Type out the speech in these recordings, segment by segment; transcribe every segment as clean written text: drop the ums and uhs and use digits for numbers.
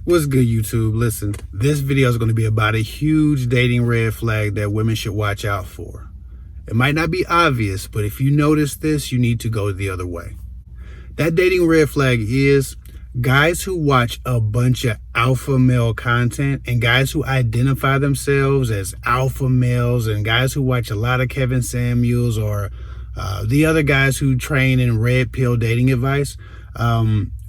What's good, YouTube? Listen, this video is going to be about a huge dating red flag that women should watch out for. It might not be obvious, but if you notice this, you need to go the other way. That dating red flag is guys who watch a bunch of alpha male content and guys who identify themselves as alpha males and guys who watch a lot of Kevin Samuels or the other guys who train in red pill dating advice.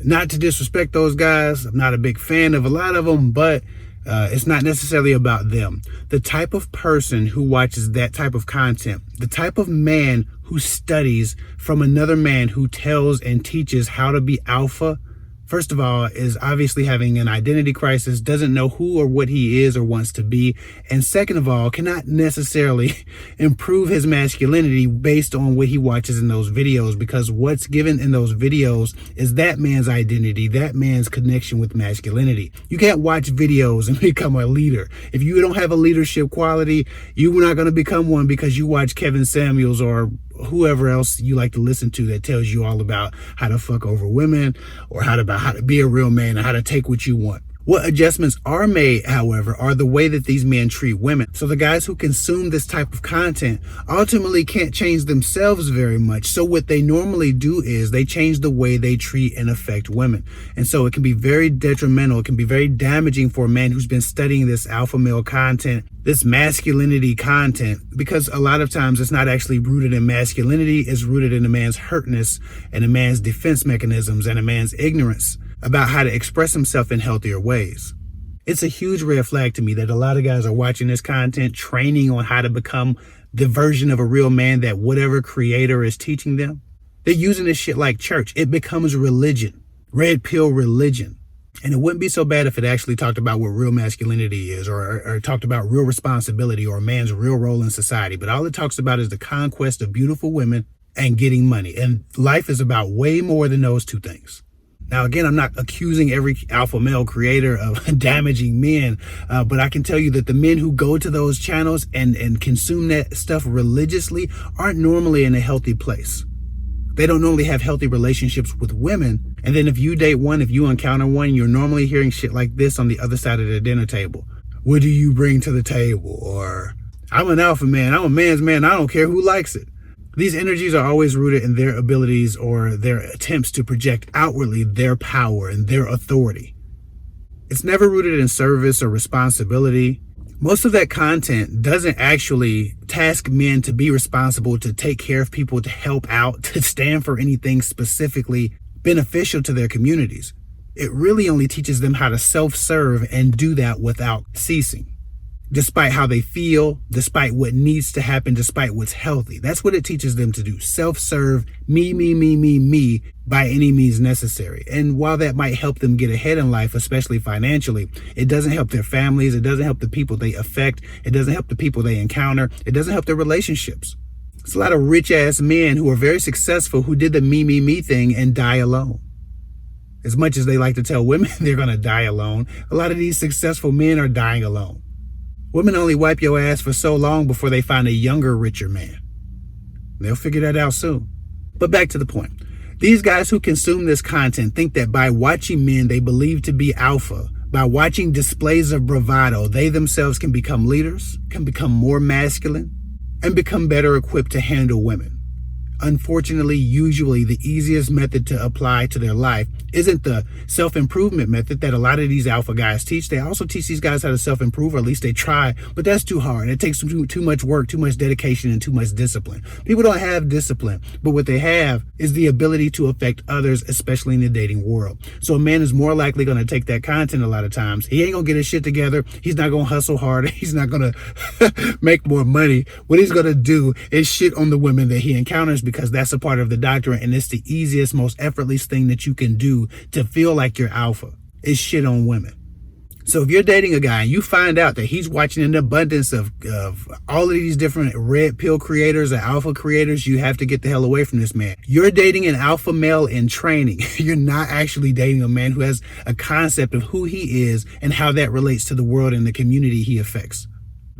Not to disrespect those guys. I'm not a big fan of a lot of them, but it's not necessarily about them. The type of person who watches that type of content, the type of man who studies from another man who tells and teaches how to be alpha, first of all, is obviously having an identity crisis, doesn't know who or what he is or wants to be. And second of all, cannot necessarily improve his masculinity based on what he watches in those videos, because what's given in those videos is that man's identity, that man's connection with masculinity. You can't watch videos and become a leader. If you don't have a leadership quality, you're not going to become one because you watch Kevin Samuels or whoever else you like to listen to that tells you all about how to fuck over women or how to be a real man and how to take what you want. What adjustments are made, however, are the way that these men treat women. So the guys who consume this type of content ultimately can't change themselves very much. So what they normally do is they change the way they treat and affect women. And so it can be very detrimental. It can be very damaging for a man who's been studying this alpha male content, this masculinity content, because a lot of times it's not actually rooted in masculinity. It's rooted in a man's hurtness and a man's defense mechanisms and a man's ignorance about how to express himself in healthier ways. It's a huge red flag to me that a lot of guys are watching this content, training on how to become the version of a real man that whatever creator is teaching them. They're using this shit like church. It becomes religion, red pill religion. And it wouldn't be so bad if it actually talked about what real masculinity is or talked about real responsibility or a man's real role in society. But all it talks about is the conquest of beautiful women and getting money. And life is about way more than those two things. Now, again, I'm not accusing every alpha male creator of damaging men, but I can tell you that the men who go to those channels and consume that stuff religiously aren't normally in a healthy place. They don't normally have healthy relationships with women. And then if you date one, if you encounter one, you're normally hearing shit like this on the other side of the dinner table. What do you bring to the table? Or I'm an alpha man. I'm a man's man. I don't care who likes it. These energies are always rooted in their abilities or their attempts to project outwardly their power and their authority. It's never rooted in service or responsibility. Most of that content doesn't actually task men to be responsible, to take care of people, to help out, to stand for anything specifically beneficial to their communities. It really only teaches them how to self-serve and do that without ceasing. Despite how they feel, despite what needs to happen, despite what's healthy. That's what it teaches them to do. Self-serve, me, by any means necessary. And while that might help them get ahead in life, especially financially, it doesn't help their families. It doesn't help the people they affect. It doesn't help the people they encounter. It doesn't help their relationships. It's a lot of rich ass men who are very successful who did the me thing and die alone. As much as they like to tell women they're going to die alone, a lot of these successful men are dying alone. Women only wipe your ass for so long before they find a younger, richer man. They'll figure that out soon. But back to the point. These guys who consume this content think that by watching men they believe to be alpha, by watching displays of bravado, they themselves can become leaders, can become more masculine, and become better equipped to handle women. Unfortunately, usually the easiest method to apply to their life isn't the self-improvement method that a lot of these alpha guys teach. They also teach these guys how to self-improve, or at least they try, but that's too hard. It takes too much work, too much dedication, and too much discipline. People don't have discipline, but what they have is the ability to affect others, especially in the dating world. So a man is more likely going to take that content a lot of times. He ain't going to get his shit together. He's not going to hustle harder. He's not going to make more money. What he's going to do is shit on the women that he encounters, because that's a part of the doctrine, and it's the easiest, most effortless thing that you can do to feel like you're alpha, is shit on women. So if you're dating a guy and you find out that he's watching an abundance of all of these different red pill creators or alpha creators, you have to get the hell away from this man. You're dating an alpha male in training. You're not actually dating a man who has a concept of who he is and how that relates to the world and the community he affects.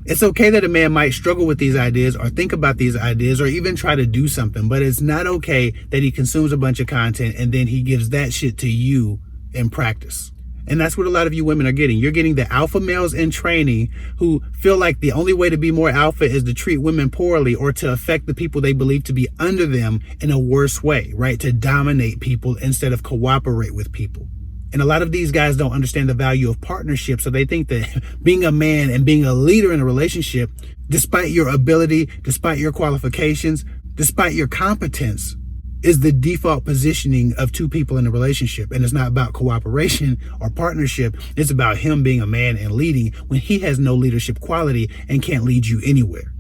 It's okay that a man might struggle with these ideas or think about these ideas or even try to do something, but it's not okay that he consumes a bunch of content and then he gives that shit to you in practice. And that's what a lot of you women are getting. You're getting the alpha males in training who feel like the only way to be more alpha is to treat women poorly or to affect the people they believe to be under them in a worse way, right? To dominate people instead of cooperate with people. And a lot of these guys don't understand the value of partnership. So they think that being a man and being a leader in a relationship, despite your ability, despite your qualifications, despite your competence, is the default positioning of two people in a relationship. And it's not about cooperation or partnership. It's about him being a man and leading when he has no leadership quality and can't lead you anywhere.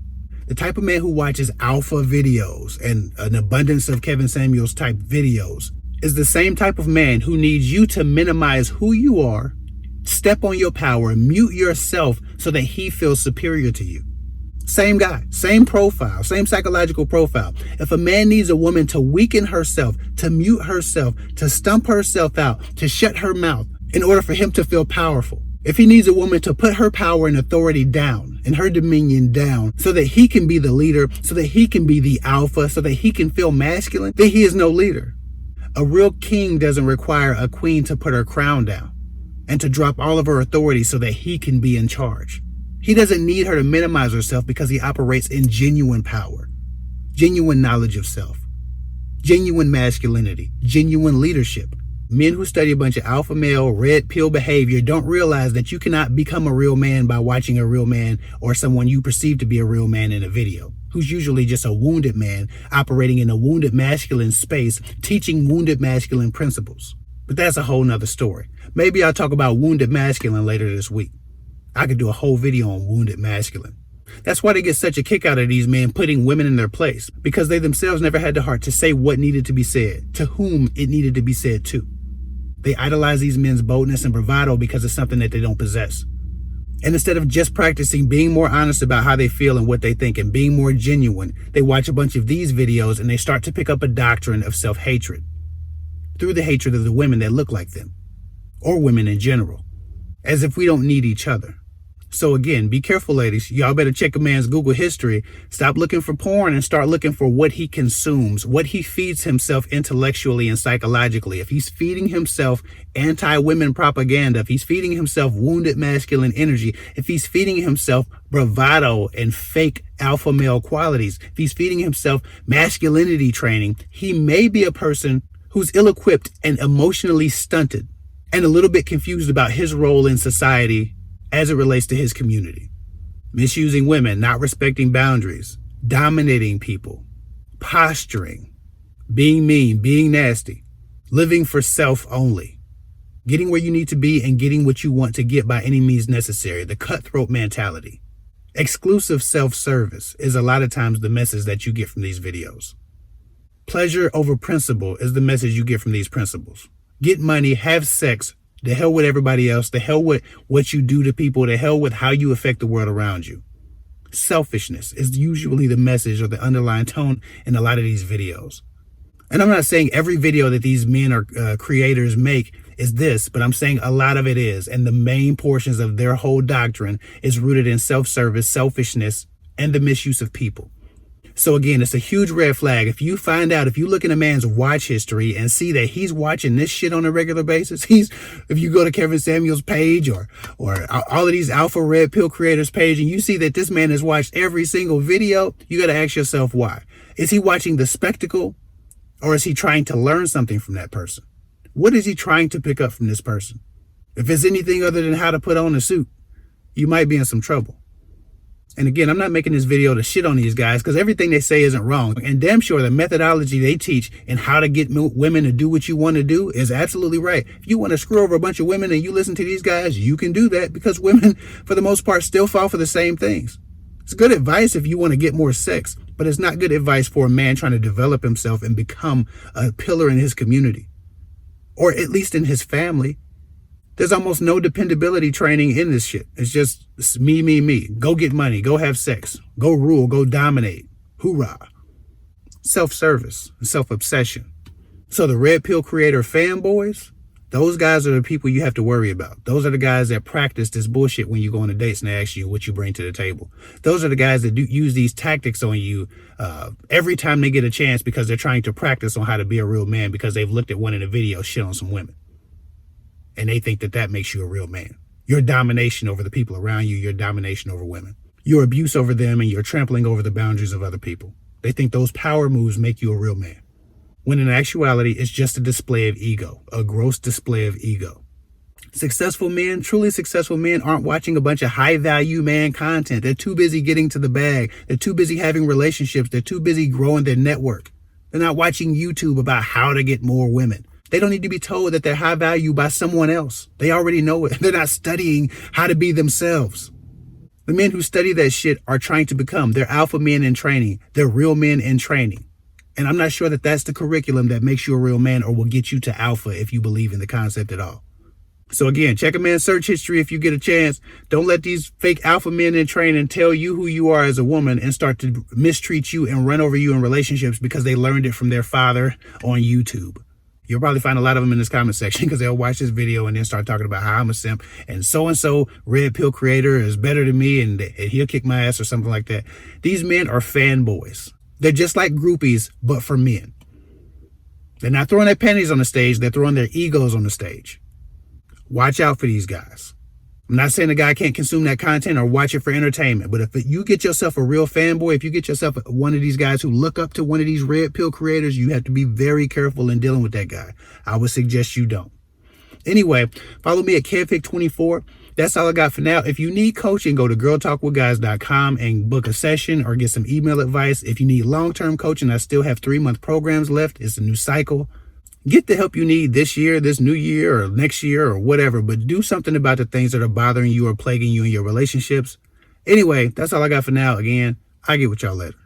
The type of man who watches alpha videos and an abundance of Kevin Samuels type videos is the same type of man who needs you to minimize who you are, step on your power, mute yourself so that he feels superior to you. Same guy, same profile, same psychological profile. If a man needs a woman to weaken herself, to mute herself, to stump herself out, to shut her mouth in order for him to feel powerful, if he needs a woman to put her power and authority down and her dominion down so that he can be the leader, so that he can be the alpha, so that he can feel masculine, then he is no leader. A real king doesn't require a queen to put her crown down and to drop all of her authority so that he can be in charge. He doesn't need her to minimize herself because he operates in genuine power, genuine knowledge of self, genuine masculinity, genuine leadership. Men who study a bunch of alpha male, red pill behavior don't realize that you cannot become a real man by watching a real man or someone you perceive to be a real man in a video, who's usually just a wounded man operating in a wounded masculine space, teaching wounded masculine principles. But that's a whole nother story. Maybe I'll talk about wounded masculine later this week. I could do a whole video on wounded masculine. That's why they get such a kick out of these men putting women in their place, because they themselves never had the heart to say what needed to be said, to whom it needed to be said to. They idolize these men's boldness and bravado because it's something that they don't possess. And instead of just practicing being more honest about how they feel and what they think and being more genuine, they watch a bunch of these videos and they start to pick up a doctrine of self-hatred through the hatred of the women that look like them, or women in general, as if we don't need each other. So again, be careful, ladies. Y'all better check a man's Google history. Stop looking for porn and start looking for what he consumes, what he feeds himself intellectually and psychologically. If he's feeding himself anti-women propaganda, if he's feeding himself wounded masculine energy, if he's feeding himself bravado and fake alpha male qualities, if he's feeding himself masculinity training, he may be a person who's ill-equipped and emotionally stunted and a little bit confused about his role in society as it relates to his community. Misusing women, not respecting boundaries, dominating people, posturing, being mean, being nasty, living for self only, getting where you need to be and getting what you want to get by any means necessary, the cutthroat mentality. Exclusive self-service is a lot of times the message that you get from these videos. Pleasure over principle is the message you get from these principles. Get money, have sex, the hell with everybody else, the hell with what you do to people, the hell with how you affect the world around you. Selfishness is usually the message or the underlying tone in a lot of these videos. And I'm not saying every video that these men or creators make is this, but I'm saying a lot of it is. And the main portions of their whole doctrine is rooted in self-service, selfishness, and the misuse of people. So again, it's a huge red flag. If you find out, if you look in a man's watch history and see that he's watching this shit on a regular basis, if you go to Kevin Samuels' page or all of these alpha red pill creators' page and you see that this man has watched every single video, you got to ask yourself why. Is he watching the spectacle or is he trying to learn something from that person? What is he trying to pick up from this person? If it's anything other than how to put on a suit, you might be in some trouble. And again, I'm not making this video to shit on these guys because everything they say isn't wrong. And damn sure the methodology they teach and how to get women to do what you want to do is absolutely right. If you want to screw over a bunch of women and you listen to these guys, you can do that because women, for the most part, still fall for the same things. It's good advice if you want to get more sex, but it's not good advice for a man trying to develop himself and become a pillar in his community, or at least in his family. There's almost no dependability training in this shit. It's just me, me, me. Go get money. Go have sex. Go rule. Go dominate. Hoorah. Self-service and self-obsession. So the red pill creator fanboys, those guys are the people you have to worry about. Those are the guys that practice this bullshit when you go on a date and they ask you what you bring to the table. Those are the guys that use these tactics on you every time they get a chance because they're trying to practice on how to be a real man because they've looked at one in a video shit on some women. and they think that that makes you a real man. Your domination over the people around you, your domination over women, your abuse over them, and your trampling over the boundaries of other people. They think those power moves make you a real man, when in actuality, it's just a display of ego, a gross display of ego. Successful men, truly successful men, aren't watching a bunch of high-value man content. They're too busy getting to the bag. They're too busy having relationships. They're too busy growing their network. They're not watching YouTube about how to get more women. They don't need to be told that they're high value by someone else. They already know it. They're not studying how to be themselves. The men who study that shit are trying to become. They're alpha men in training. They're real men in training. And I'm not sure that that's the curriculum that makes you a real man or will get you to alpha if you believe in the concept at all. So again, check a man's search history if you get a chance. Don't let these fake alpha men in training tell you who you are as a woman and start to mistreat you and run over you in relationships because they learned it from their father on YouTube. You'll probably find a lot of them in this comment section because they'll watch this video and then start talking about how I'm a simp and so red pill creator is better than me and he'll kick my ass or something like that. These men are fanboys. They're just like groupies, but for men. They're not throwing their panties on the stage. They're throwing their egos on the stage. Watch out for these guys. I'm not saying a guy can't consume that content or watch it for entertainment, but if you get yourself a real fanboy, if you get yourself one of these guys who look up to one of these red pill creators, you have to be very careful in dealing with that guy. I would suggest you don't. Anyway, follow me at KevPick24. That's all I got for now. If you need coaching, go to girltalkwithguys.com and book a session or get some email advice. If you need long-term coaching, I still have 3-month programs left. It's a new cycle. Get the help you need this year, this new year, or next year, or whatever, but do something about the things that are bothering you or plaguing you in your relationships. Anyway, that's all I got for now. Again, I'll get with y'all later.